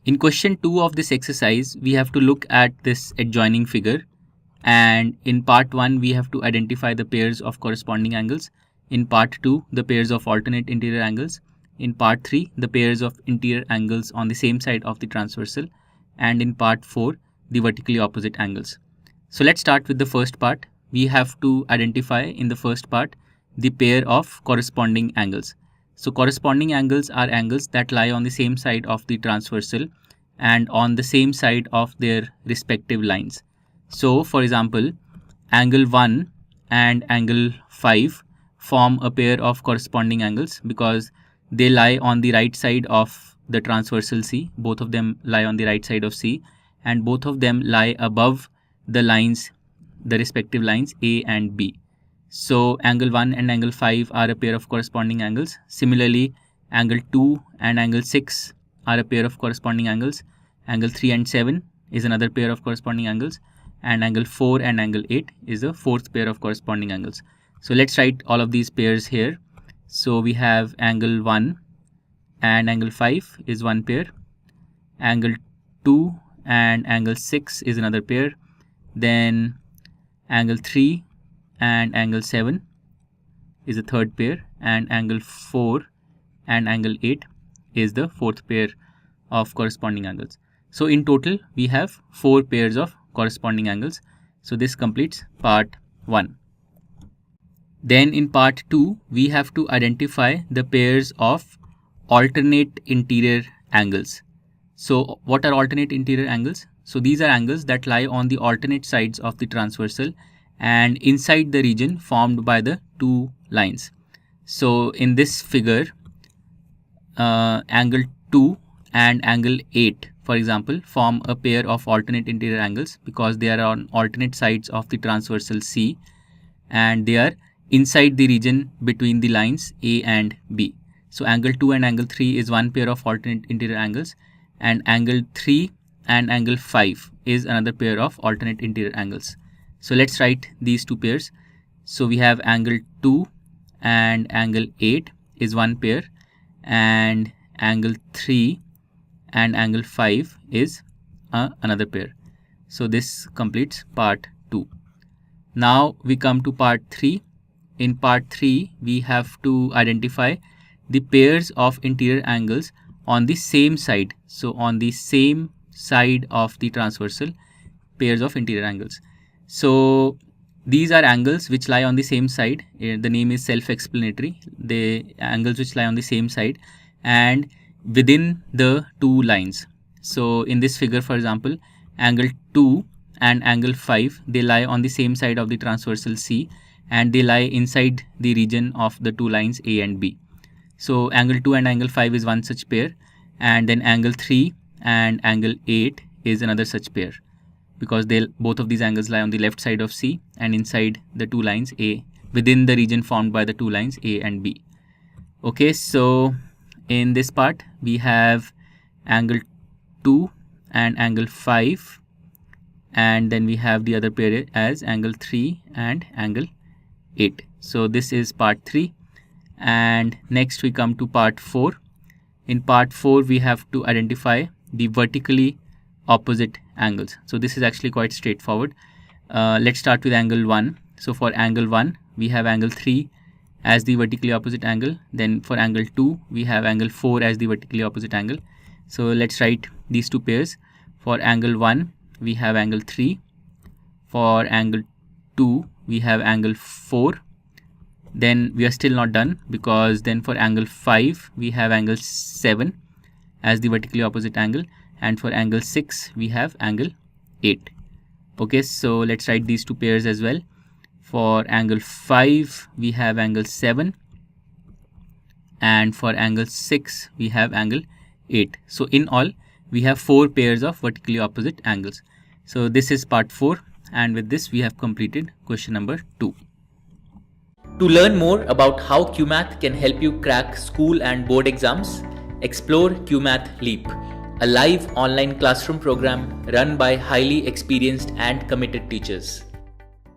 In question 2 of this exercise, we have to look at this adjoining figure, and in part 1 we have to identify the pairs of corresponding angles, in part 2 the pairs of alternate interior angles, in part 3 the pairs of interior angles on the same side of the transversal, and in part 4 the vertically opposite angles. So let's start with the first part. We have to identify in the first part the pair of corresponding angles. So corresponding angles are angles that lie on the same side of the transversal and on the same side of their respective lines. So for example, angle 1 and angle 5 form a pair of corresponding angles because they lie on the right side of the transversal C. Both of them lie on the right side of C, and both of them lie above the lines, the respective lines A and B. So angle 1 and angle 5 are a pair of corresponding angles. Similarly, angle 2 and angle 6 are a pair of corresponding angles. Angle 3 and 7 is another pair of corresponding angles, and angle 4 and angle 8 is a fourth pair of corresponding angles. So let's write all of these pairs here. So we have angle 1 and angle 5 is one pair, angle 2 and angle 6 is another pair, then angle 3 and angle 7 is a third pair, and angle 4 and angle 8 is the fourth pair of corresponding angles. So in total we have 4 pairs of corresponding angles. So this completes part 1. Then in part 2 we have to identify the pairs of alternate interior angles. So what are alternate interior angles? So these are angles that lie on the alternate sides of the transversal and inside the region formed by the two lines. So in this figure, angle 2 and angle 8, for example, form a pair of alternate interior angles because they are on alternate sides of the transversal C and they are inside the region between the lines A and B. So angle 2 and angle 3 is one pair of alternate interior angles, and angle 3 and angle 5 is another pair of alternate interior angles. So let's write these two pairs. So we have angle 2 and angle 8 is one pair, and angle 3 and angle 5 is another pair. So this completes part 2. Now we come to part 3. In part 3 we have to identify the pairs of interior angles on the same side. So on the same side of the transversal, pairs of interior angles. So these are angles which lie on the same side. The name is self-explanatory. The angles which lie on the same side and within the two lines. So in this figure, for example, angle 2 and angle 5, they lie on the same side of the transversal C and they lie inside the region of the two lines A and B. So angle 2 and angle 5 is one such pair, and then angle 3 and angle 8 is another such pair because both of these angles lie on the left side of C and inside the two lines A, within the region formed by the two lines A and B. Okay, so in this part we have angle 2 and angle 5, and then we have the other pair as angle 3 and angle 8. So this is part 3, and next we come to part 4. In part 4 we have to identify the vertically opposite angles. So this is actually quite straightforward. Let's start with angle 1. So for angle 1 we have angle 3 as the vertically opposite angle. Then for angle 2 we have angle 4 as the vertically opposite angle. So let's write these two pairs. For angle 1 we have angle 3. For angle 2 we have angle 4. Then we are still not done because then for angle 5 we have angle 7 as the vertically opposite angle, and for angle 6 we have angle 8. Okay, so let's write these two pairs as well. For angle 5 we have angle 7, and for angle 6 we have angle 8. So in all we have 4 pairs of vertically opposite angles. So this is part 4, and with this we have completed question number 2. To learn more about how QMath can help you crack school and board exams, explore QMath Leap, a live online classroom program run by highly experienced and committed teachers.